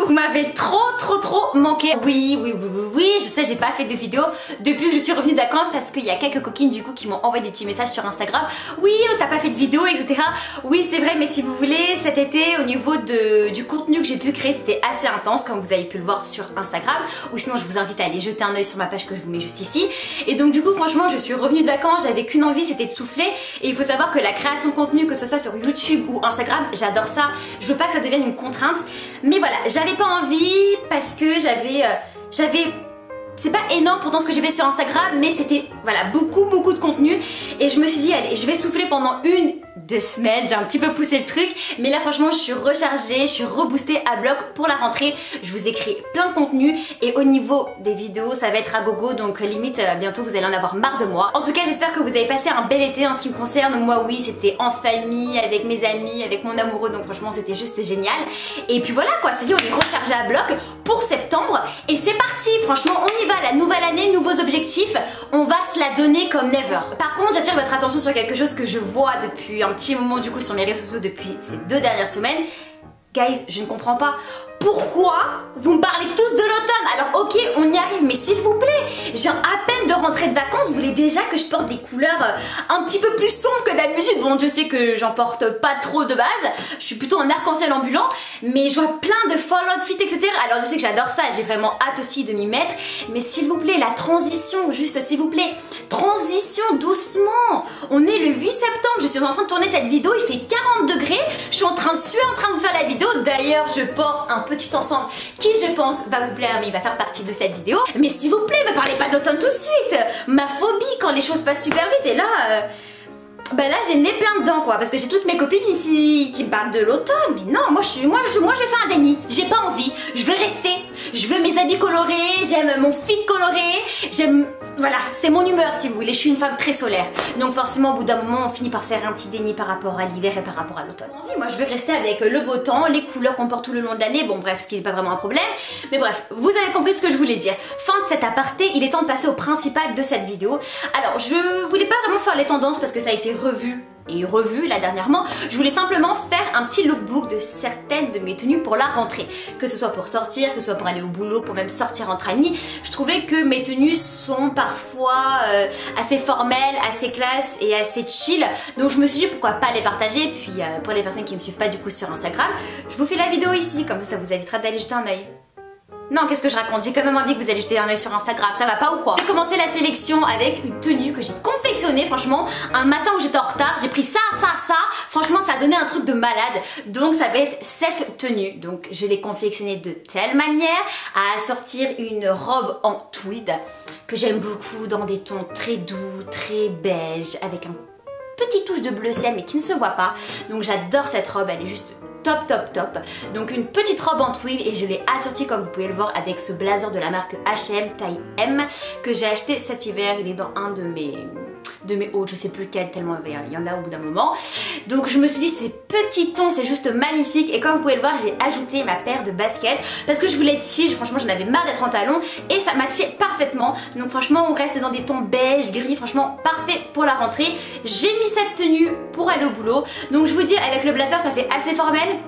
Vous m'avez trop manqué. Oui, je sais, j'ai pas fait de vidéo depuis que je suis revenue de vacances parce qu'il y a quelques coquines du coup qui m'ont envoyé des petits messages sur Instagram. Oui, t'as pas fait de vidéo, etc. Oui, c'est vrai, mais si vous voulez, cet été, au niveau du contenu que j'ai pu créer, c'était assez intense, comme vous avez pu le voir sur Instagram. Ou sinon, je vous invite à aller jeter un oeil sur ma page que je vous mets juste ici. Et donc du coup, franchement, je suis revenue de vacances, j'avais qu'une envie, c'était de souffler. Et il faut savoir que la création de contenu, que ce soit sur YouTube ou Instagram, j'adore ça. Je veux pas que ça devienne une contrainte. Mais voilà, j'avais pas envie parce que j'avais c'est pas énorme pourtant ce que j'ai fait sur Instagram, mais c'était voilà beaucoup de contenu. Et je me suis dit allez, je vais souffler pendant 2 semaines, j'ai un petit peu poussé le truc, mais là franchement je suis rechargée, je suis reboostée à bloc pour la rentrée. Je vous ai créé plein de contenu et au niveau des vidéos ça va être à gogo, donc limite bientôt vous allez en avoir marre de moi. En tout cas j'espère que vous avez passé un bel été en ce qui me concerne. Moi oui, c'était en famille, avec mes amis, avec mon amoureux, donc franchement c'était juste génial. Et puis voilà quoi, ça y est, on est rechargé à bloc pour septembre et c'est parti, franchement on y va, la nouvelle année, nouveaux objectifs, on va se la donner comme never. Par contre j'attire votre attention sur quelque chose que je vois depuis un petit moment du coup sur les réseaux sociaux depuis ces 2 dernières semaines. Guys, je ne comprends pas pourquoi vous me parlez tous de l'automne. Alors ok, on y arrive, mais s'il vous plaît, j'ai à peine de rentrer de vacances, vous voulez déjà que je porte des couleurs un petit peu plus sombres que d'habitude. Bon, je sais que j'en porte pas trop de base, je suis plutôt en arc-en-ciel ambulant, mais je vois plein de fall outfits, etc. Alors je sais que j'adore ça, j'ai vraiment hâte aussi de m'y mettre, mais s'il vous plaît, la transition, juste s'il vous plaît, transition doucement. On est le 8 septembre, je suis en train de tourner cette vidéo, il fait 40 degrés, je suis en train de suer, en train de faire la vidéo. D'ailleurs, je porte un petit ensemble qui, je pense, va vous plaire, mais il va faire partie de cette vidéo. Mais s'il vous plaît, me parlez pas de l'automne tout de suite. Ma phobie quand les choses passent super vite. Et là, bah là j'ai le nez plein dedans quoi, parce que j'ai toutes mes copines ici qui me parlent de l'automne. Mais non, moi je fais un déni. J'ai pas envie. Je veux rester. Je veux mes habits colorés. J'aime mon fit coloré. J'aime... Voilà, c'est mon humeur si vous voulez, je suis une femme très solaire. Donc forcément au bout d'un moment on finit par faire un petit déni par rapport à l'hiver et par rapport à l'automne. Moi je veux rester avec le beau temps, les couleurs qu'on porte tout le long de l'année, bon bref, ce qui n'est pas vraiment un problème. Mais bref, vous avez compris ce que je voulais dire. Fin de cet aparté, il est temps de passer au principal de cette vidéo. Alors je voulais pas vraiment faire les tendances parce que ça a été revu et revu là dernièrement. Je voulais simplement faire un petit lookbook de certaines de mes tenues pour la rentrée, que ce soit pour sortir, que ce soit pour aller au boulot, pour même sortir entre amis. Je trouvais que mes tenues sont parfois assez formelles, assez classe et assez chill, donc je me suis dit pourquoi pas les partager. Puis pour les personnes qui me suivent pas du coup sur Instagram, je vous fais la vidéo ici, comme ça vous évitera d'aller jeter un œil. Non, qu'est-ce que je raconte? J'ai quand même envie que vous allez jeter un œil sur Instagram, ça va pas ou quoi? J'ai commencé la sélection avec une tenue que j'ai confectionnée, franchement, un matin où j'étais en retard, j'ai pris ça, franchement ça a donné un truc de malade. Donc ça va être cette tenue, donc je l'ai confectionnée de telle manière à sortir une robe en tweed que j'aime beaucoup, dans des tons très doux, très beige, avec un petit touche de bleu ciel mais qui ne se voit pas. Donc j'adore cette robe, elle est juste top. Donc une petite robe en tweed et je l'ai assortie comme vous pouvez le voir avec ce blazer de la marque H&M taille M que j'ai acheté cet hiver. Il est dans un de mes hauts, je sais plus lequel tellement il y en a au bout d'un moment. Donc je me suis dit ces petits tons c'est juste magnifique et comme vous pouvez le voir j'ai ajouté ma paire de baskets parce que je voulais être chill, franchement j'en avais marre d'être en talons et ça matchait parfaitement. Donc franchement on reste dans des tons beige, gris, franchement parfait pour la rentrée. J'ai mis cette tenue pour aller au boulot, donc je vous dis avec le blazer ça fait assez formel.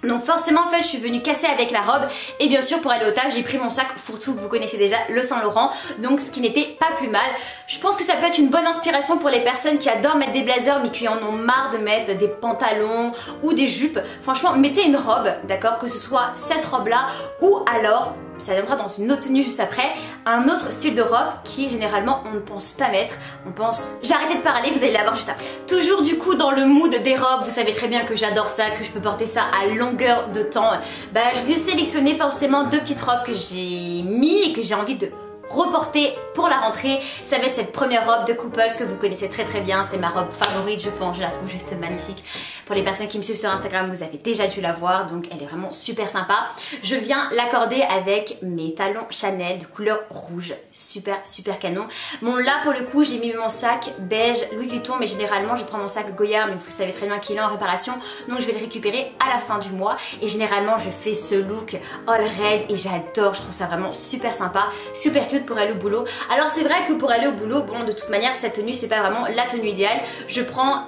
Donc forcément en fait je suis venue casser avec la robe et bien sûr pour aller au taf j'ai pris mon sac fourre-tout que vous connaissez déjà, le Saint Laurent, donc ce qui n'était pas plus mal. Je pense que ça peut être une bonne inspiration pour les personnes qui adorent mettre des blazers mais qui en ont marre de mettre des pantalons ou des jupes. Franchement mettez une robe, d'accord, que ce soit cette robe là ou alors ça viendra dans une autre tenue juste après, un autre style de robe qui généralement on ne pense pas mettre, on pense... J'ai arrêté de parler, vous allez la voir juste après. Toujours du coup dans le mood des robes, vous savez très bien que j'adore ça, que je peux porter ça à longueur de temps. Bah je vous ai sélectionné forcément 2 petites robes que j'ai mis et que j'ai envie de reporter pour la rentrée. Ça va être cette première robe de Couples que vous connaissez très bien, c'est ma robe favorite je pense, je la trouve juste magnifique. Pour les personnes qui me suivent sur Instagram vous avez déjà dû la voir, donc elle est vraiment super sympa. Je viens l'accorder avec mes talons Chanel de couleur rouge, super canon. Bon là pour le coup j'ai mis mon sac beige Louis Vuitton, mais généralement je prends mon sac Goyard, mais vous savez très bien qu'il est en réparation, donc je vais le récupérer à la fin du mois et généralement je fais ce look all red et j'adore, je trouve ça vraiment super sympa, super cute. outfit pour aller au boulot. Alors c'est vrai que pour aller au boulot, bon de toute manière cette tenue c'est pas vraiment la tenue idéale. Je prends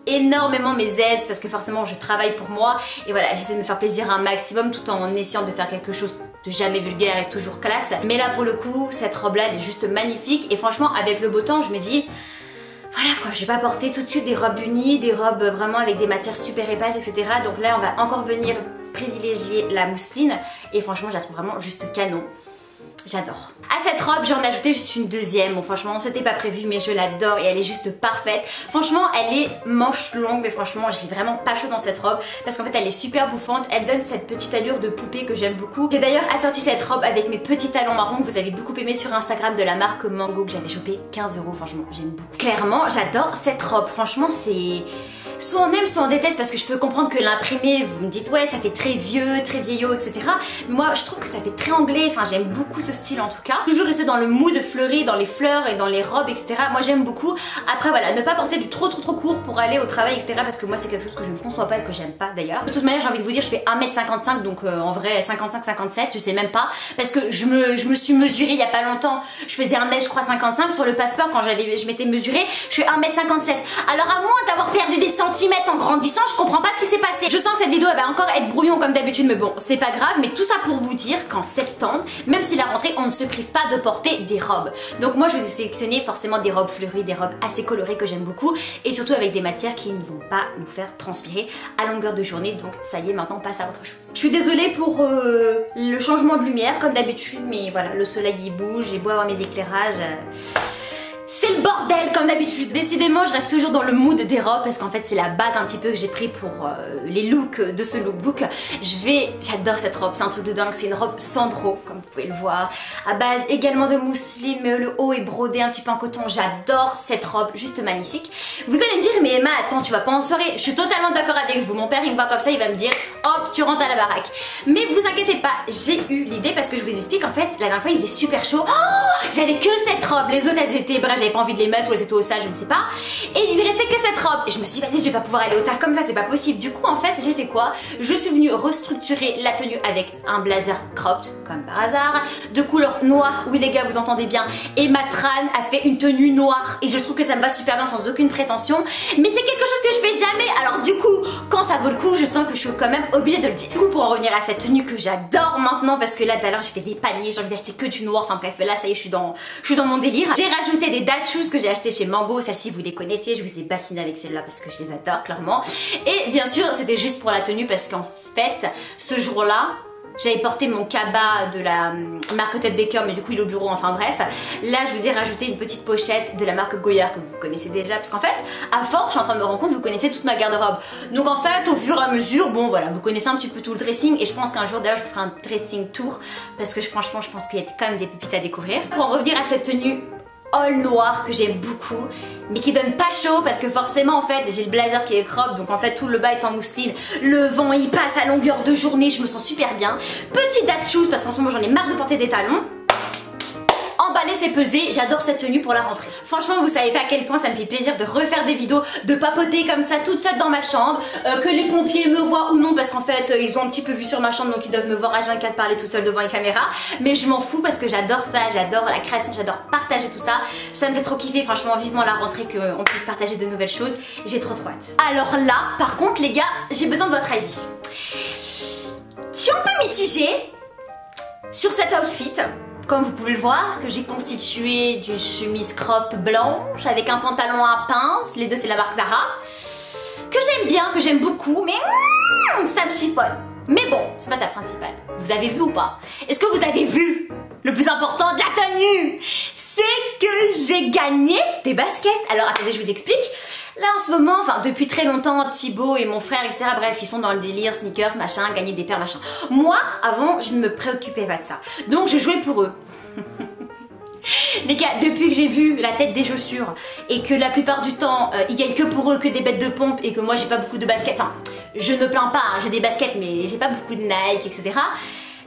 énormément mes aises parce que forcément je travaille pour moi et voilà, j'essaie de me faire plaisir un maximum tout en essayant de faire quelque chose de jamais vulgaire et toujours classe. Mais là pour le coup cette robe là elle est juste magnifique et franchement avec le beau temps je me dis voilà quoi, je vais pas porter tout de suite des robes unies, des robes vraiment avec des matières super épaisses, etc. Donc là on va encore venir privilégier la mousseline et franchement je la trouve vraiment juste canon. J'adore. À cette robe j'en ai ajouté juste une deuxième. Bon franchement c'était pas prévu mais je l'adore et elle est juste parfaite. Franchement elle est manche longue mais franchement j'ai vraiment pas chaud dans cette robe parce qu'en fait elle est super bouffante. Elle donne cette petite allure de poupée que j'aime beaucoup. J'ai d'ailleurs assorti cette robe avec mes petits talons marrons que vous avez beaucoup aimé sur Instagram de la marque Mango que j'avais chopé 15 €. Franchement j'aime beaucoup. Clairement j'adore cette robe. Franchement c'est... Soit on aime, soit on déteste parce que je peux comprendre que l'imprimé, vous me dites ouais ça fait très vieux, très vieillot, etc. Mais moi je trouve que ça fait très anglais, enfin j'aime beaucoup ce style en tout cas. Toujours rester dans le mood fleuri, dans les fleurs et dans les robes, etc. Moi j'aime beaucoup. Après voilà, ne pas porter du trop court pour aller au travail, etc. Parce que moi c'est quelque chose que je ne conçois pas et que j'aime pas d'ailleurs. De toute manière j'ai envie de vous dire je fais 1m55 donc en vrai 55-57 je sais même pas. Parce que je me suis mesurée il y a pas longtemps. Je faisais 1m je crois 55 sur le passeport quand je m'étais mesurée. Je suis 1m57. Alors à moins d'avoir perdu des centimètres en grandissant, je comprends pas ce qui s'est passé. Je sens que cette vidéo elle va encore être brouillon comme d'habitude mais bon c'est pas grave. Mais tout ça pour vous dire qu'en septembre, même si la rentrée on ne se prive pas de porter des robes. Donc moi je vous ai sélectionné forcément des robes fleuries, des robes assez colorées que j'aime beaucoup et surtout avec des matières qui ne vont pas nous faire transpirer à longueur de journée. Donc ça y est, maintenant on passe à autre chose. Je suis désolée pour le changement de lumière comme d'habitude mais voilà, le soleil il bouge, j'ai beau avoir mes éclairages... C'est le bordel comme d'habitude. Décidément je reste toujours dans le mood des robes parce qu'en fait c'est la base un petit peu que j'ai pris pour les looks de ce lookbook. J'adore cette robe, c'est un truc de dingue, c'est une robe Sandro comme vous pouvez le voir. À base également de mousseline mais le haut est brodé un petit peu en coton. J'adore cette robe, juste magnifique. Vous allez me dire mais Emma attends tu vas pas en soirée. Je suis totalement d'accord avec vous, mon père il me voit comme ça il va me dire hop tu rentres à la baraque. Mais vous inquiétez pas, j'ai eu l'idée parce que je vous explique en fait la dernière fois il faisait super chaud. Oh, j'avais que cette robe, les autres elles étaient bref, j'avais pas envie de les mettre ou elles étaient au sale, je ne sais pas. Et il lui restait que cette robe. Et je me suis dit, vas-y, je vais pas pouvoir aller au taf comme ça, c'est pas possible. Du coup, en fait, j'ai fait quoi? Je suis venue restructurer la tenue avec un blazer cropped, comme par hasard, de couleur noire. Oui, les gars, vous entendez bien. Et ma Tran a fait une tenue noire. Et je trouve que ça me va super bien sans aucune prétention. Mais c'est quelque chose que je fais jamais. Alors, du coup, quand ça vaut le coup, je sens que je suis quand même obligée de le dire. Du coup, pour en revenir à cette tenue que j'adore maintenant, parce que là, tout à l'heure, j'ai fait des paniers, j'ai envie d'acheter que du noir. Enfin, bref, là, ça y est, je suis dans mon délire. J'ai rajouté des date shoes que j'ai acheté chez Mango. Celles-ci vous les connaissez, je vous ai bassiné avec celles-là parce que je les adore clairement. Et bien sûr c'était juste pour la tenue parce qu'en fait ce jour-là j'avais porté mon cabas de la marque Ted Baker mais du coup il est au bureau, enfin bref. Là je vous ai rajouté une petite pochette de la marque Goyard que vous connaissez déjà parce qu'en fait à force je suis en train de me rendre compte vous connaissez toute ma garde-robe. Donc en fait au fur et à mesure bon voilà vous connaissez un petit peu tout le dressing et je pense qu'un jour d'ailleurs je vous ferai un dressing tour parce que franchement je pense qu'il y a quand même des pépites à découvrir. Pour en revenir à cette tenue all noir que j'aime beaucoup mais qui donne pas chaud parce que forcément en fait j'ai le blazer qui est crop donc en fait tout le bas est en mousseline, le vent il passe à longueur de journée, je me sens super bien. Petit date shoes parce qu'en ce moment j'en ai marre de porter des talons. Emballer c'est peser, j'adore cette tenue pour la rentrée. Franchement vous savez pas à quel point ça me fait plaisir de refaire des vidéos, de papoter comme ça toute seule dans ma chambre, que les pompiers me voient ou non parce qu'en fait ils ont un petit peu vu sur ma chambre donc ils doivent me voir H24 parler toute seule devant les caméras. Mais je m'en fous parce que j'adore ça, j'adore la création, j'adore partager tout ça. Ça me fait trop kiffer, franchement vivement la rentrée qu'on puisse partager de nouvelles choses. J'ai trop hâte. Alors là par contre les gars j'ai besoin de votre avis. Je suis un peu mitigée sur cet outfit. Comme vous pouvez le voir, que j'ai constitué d'une chemise cropped blanche avec un pantalon à pince, les deux c'est la marque Zara, que j'aime bien, que j'aime beaucoup, mais ça me chiffonne. Mais bon, c'est pas ça le principal. Vous avez vu ou pas? Est-ce que vous avez vu le plus important de la tenue? C'est que j'ai gagné des baskets. Alors attendez, je vous explique. Là en ce moment, enfin depuis très longtemps, Thibaut et mon frère, etc. Bref, ils sont dans le délire, sneakers, machin, gagner des paires, machin. Moi, avant, je ne me préoccupais pas de ça. Donc je jouais pour eux. Les gars, depuis que j'ai vu la tête des chaussures et que la plupart du temps ils gagnent que pour eux, que des bêtes de pompe et que moi j'ai pas beaucoup de baskets, enfin je ne me plains pas, hein, j'ai des baskets mais j'ai pas beaucoup de Nike, etc.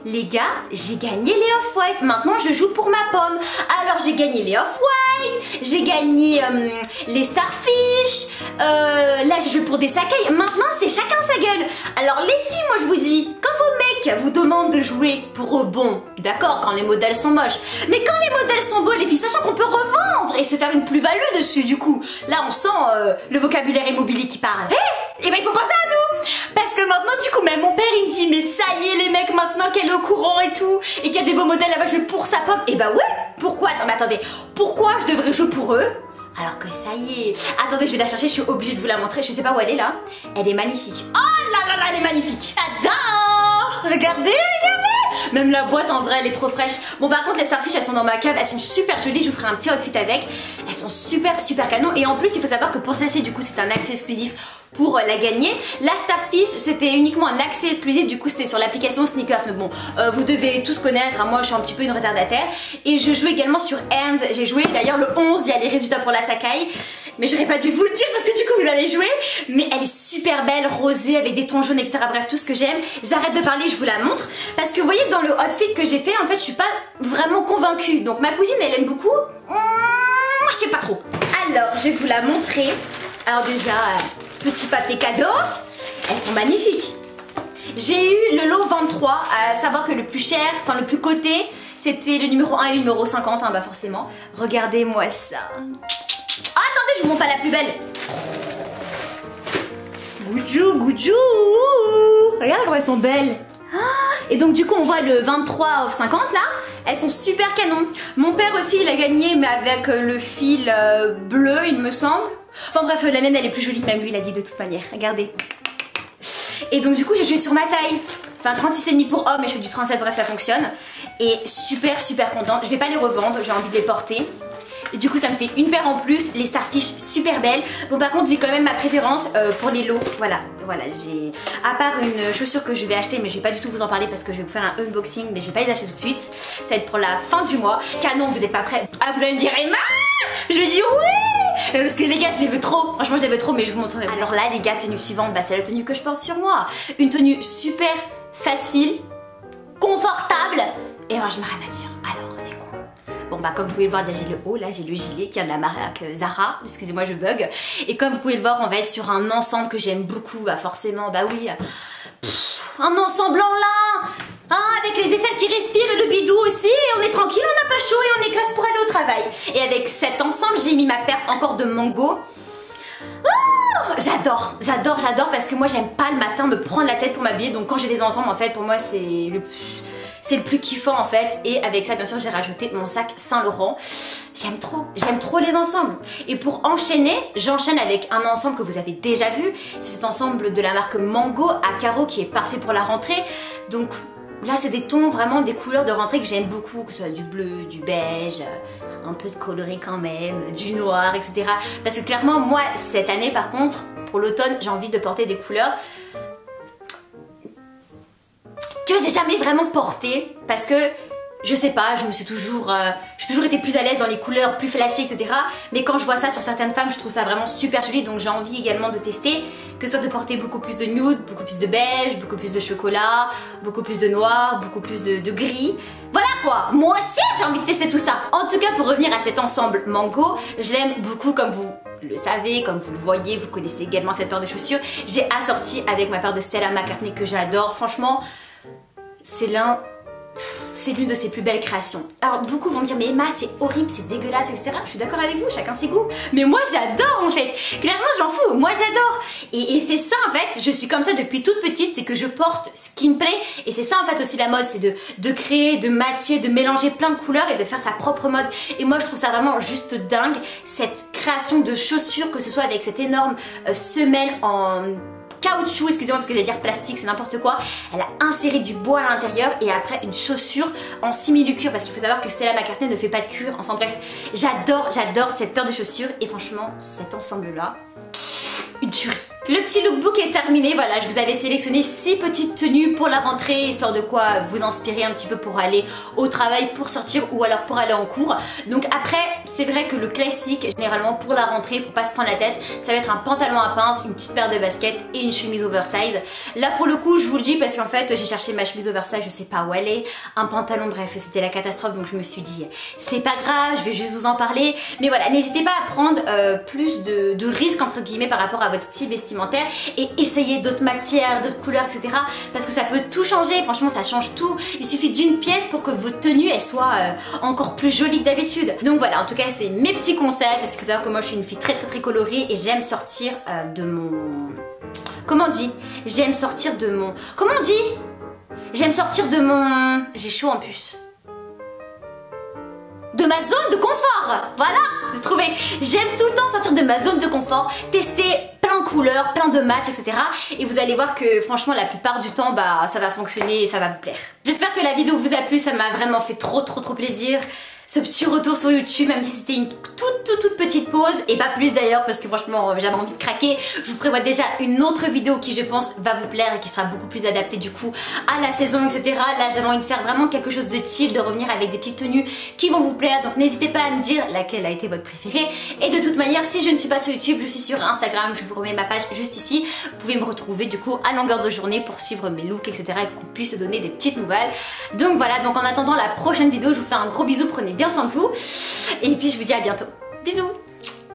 Les gars, j'ai gagné les Off-White. Maintenant, je joue pour ma pomme. Alors, j'ai gagné les Off-White, j'ai gagné les Starfish. Là, j'ai joué pour des Sakai. Maintenant, c'est chacun sa gueule. Alors, les filles, moi, je vous dis, quand vos mecs vous demandent de jouer pour eux, bon, d'accord, quand les modèles sont moches. Mais quand les modèles sont beaux, les filles, sachant qu'on peut revendre et se faire une plus-value dessus, du coup. Là, on sent le vocabulaire immobilier qui parle. Et ben il faut penser à nous. Parce que maintenant, du coup, même mon père, il me dit, mais ça y est, les mecs, maintenant qu'elle est au courant et tout, et qu'il y a des beaux modèles là-bas, je vais pour sa pomme. Et bah ouais, pourquoi? Non mais attendez, pourquoi je devrais jouer pour eux? Alors que ça y est. Attendez, je vais la chercher, je suis obligée de vous la montrer. Je sais pas où elle est là. Elle est magnifique. Oh là là là, elle est magnifique. J'adore. Regardez, regardez. Même la boîte en vrai, elle est trop fraîche. Bon, par contre, les Starfish, elles sont dans ma cave. Elles sont super jolies. Je vous ferai un petit outfit avec. Elles sont super canon. Et en plus, il faut savoir que pour celle-ci, du coup, c'est un accès exclusif pour la gagner. La Starfish, c'était uniquement un accès exclusif, du coup c'était sur l'application Sneakers, mais bon, vous devez tous connaître, hein, moi je suis un petit peu une retardataire. Et je joue également sur Hand, j'ai joué d'ailleurs le 11, il y a les résultats pour la Sakai, mais j'aurais pas dû vous le dire parce que du coup vous allez jouer. Mais elle est super belle, rosée, avec des tons jaunes, etc. Bref, tout ce que j'aime. J'arrête de parler, je vous la montre, parce que vous voyez dans le outfit que j'ai fait, en fait je suis pas vraiment convaincue. Donc ma cousine elle aime beaucoup, moi je sais pas trop. Alors je vais vous la montrer. Alors déjà, petit papier cadeau, elles sont magnifiques. J'ai eu le lot 23, à savoir que le plus cher, enfin le plus coté, c'était le numéro 1 et le numéro 50, hein, bah forcément. Regardez-moi ça. Ah, attendez, je vous montre pas la plus belle. Goudjou, goudjou. Regarde comment elles sont belles. Et donc du coup on voit le 23 of 50 là, elles sont super canon. Mon père aussi il a gagné mais avec le fil bleu il me semble. Enfin bref, la mienne elle est plus jolie, même lui il a dit de toute manière, regardez. Et donc du coup j'ai joué sur ma taille. Enfin 36,5 pour homme et je fais du 37, bref ça fonctionne. Et super contente, je vais pas les revendre, j'ai envie de les porter. Et du coup ça me fait une paire en plus, les Starfish super belles. Bon par contre j'ai quand même ma préférence pour les lots. Voilà j'ai, à part une chaussure que je vais acheter, mais je vais pas du tout vous en parler parce que je vais vous faire un unboxing, mais je vais pas les acheter tout de suite. Ça va être pour la fin du mois. Canon, vous êtes pas prêts? Ah vous allez me dire Emma, je vais dire oui, parce que les gars je les veux trop, franchement je les veux trop, mais je vous montrerai. Alors là les gars, tenue suivante, bah c'est la tenue que je porte sur moi. Une tenue super facile, confortable, et moi je n'ai rien à dire. Alors c'est quoi? Bon bah comme vous pouvez le voir, déjà j'ai le haut, là j'ai le gilet qui vient de la marque Zara, excusez-moi je bug. Et comme vous pouvez le voir, on va être sur un ensemble que j'aime beaucoup, bah forcément, bah oui. Un ensemble en lin, hein, avec les aisselles qui respirent et le bidou aussi, et on est tranquille, on n'a pas chaud et on est classe pour aller au travail. Et avec cet ensemble, j'ai mis ma paire encore de mango. Oh, j'adore parce que moi j'aime pas le matin me prendre la tête pour m'habiller, donc quand j'ai des ensembles en fait pour moi c'est le plus kiffant en fait. Et avec ça bien sûr j'ai rajouté mon sac Saint Laurent. J'aime trop les ensembles. Et pour enchaîner, j'enchaîne avec un ensemble que vous avez déjà vu. C'est cet ensemble de la marque Mango à carreaux qui est parfait pour la rentrée. Donc là c'est des tons, vraiment des couleurs de rentrée que j'aime beaucoup, que ce soit du bleu, du beige, un peu de coloré quand même, du noir, etc. Parce que clairement moi cette année par contre, pour l'automne, j'ai envie de porter des couleurs que j'ai jamais vraiment portées, parce que je sais pas, j'ai toujours été plus à l'aise dans les couleurs plus flashy, etc. Mais quand je vois ça sur certaines femmes, je trouve ça vraiment super joli, donc j'ai envie également de tester, que ce soit de porter beaucoup plus de nude, beaucoup plus de beige, beaucoup plus de chocolat, beaucoup plus de noir, beaucoup plus de gris. Voilà quoi, moi aussi j'ai envie de tester tout ça. En tout cas, pour revenir à cet ensemble Mango, je l'aime beaucoup comme vous le savez, comme vous le voyez, vous connaissez également cette paire de chaussures. J'ai assorti avec ma paire de Stella McCartney que j'adore, franchement, c'est l'une de ses plus belles créations. Alors beaucoup vont me dire mais Emma c'est horrible, c'est dégueulasse, etc. Je suis d'accord avec vous, chacun ses goûts. Mais moi j'adore en fait. Clairement j'en fous, moi j'adore. Et c'est ça en fait, je suis comme ça depuis toute petite, c'est que je porte ce qui me plaît. Et c'est ça en fait aussi la mode, c'est de créer, de matcher, de mélanger plein de couleurs et de faire sa propre mode. Et moi je trouve ça vraiment juste dingue, cette création de chaussures, que ce soit avec cette énorme semelle en caoutchouc, excusez-moi parce que j'allais dire plastique, c'est n'importe quoi. Elle a inséré du bois à l'intérieur et après une chaussure en simili-cuir, parce qu'il faut savoir que Stella McCartney ne fait pas de cuir. Enfin bref, j'adore cette paire de chaussures et franchement cet ensemble là, une tuerie. Le petit lookbook est terminé, voilà, je vous avais sélectionné 6 petites tenues pour la rentrée, histoire de quoi vous inspirer un petit peu pour aller au travail, pour sortir ou alors pour aller en cours. Donc après, c'est vrai que le classique, généralement pour la rentrée, pour pas se prendre la tête, ça va être un pantalon à pince, une petite paire de baskets et une chemise oversize. Là pour le coup, je vous le dis parce qu'en fait, j'ai cherché ma chemise oversize, je sais pas où elle est, un pantalon, bref, c'était la catastrophe, donc je me suis dit, c'est pas grave, je vais juste vous en parler. Mais voilà, n'hésitez pas à prendre plus de risques entre guillemets par rapport à votre style vestimentaire vestimentaire et essayer d'autres matières, d'autres couleurs, etc. Parce que ça peut tout changer, franchement ça change tout. Il suffit d'une pièce pour que votre tenue elle soit encore plus jolie que d'habitude. Donc voilà, en tout cas c'est mes petits conseils parce qu'il faut savoir que moi je suis une fille très colorée et j'aime sortir de mon... Comment on dit? J'aime sortir de mon... Comment on dit? J'aime sortir de mon... J'ai chaud en plus. De ma zone de confort. Voilà, j'ai trouvé. J'aime tout le temps sortir de ma zone de confort, tester plein de couleurs, plein de matchs, etc. Et vous allez voir que franchement la plupart du temps bah ça va fonctionner et ça va vous plaire. J'espère que la vidéo vous a plu, ça m'a vraiment fait trop plaisir. Ce petit retour sur YouTube, même si c'était une toute petite pause, et pas plus d'ailleurs parce que franchement j'avais envie de craquer. Je vous prévois déjà une autre vidéo qui je pense va vous plaire et qui sera beaucoup plus adaptée du coup à la saison, etc. Là j'avais envie de faire vraiment quelque chose de chill, de revenir avec des petites tenues qui vont vous plaire, donc n'hésitez pas à me dire laquelle a été votre préférée. Et de toute manière, si je ne suis pas sur YouTube, je suis sur Instagram, je vous remets ma page juste ici. Vous pouvez me retrouver du coup à longueur de journée pour suivre mes looks, etc. et qu'on puisse se donner des petites nouvelles. Donc voilà, donc en attendant la prochaine vidéo, je vous fais un gros bisou, prenez bien soin de vous et puis je vous dis à bientôt. Bisous.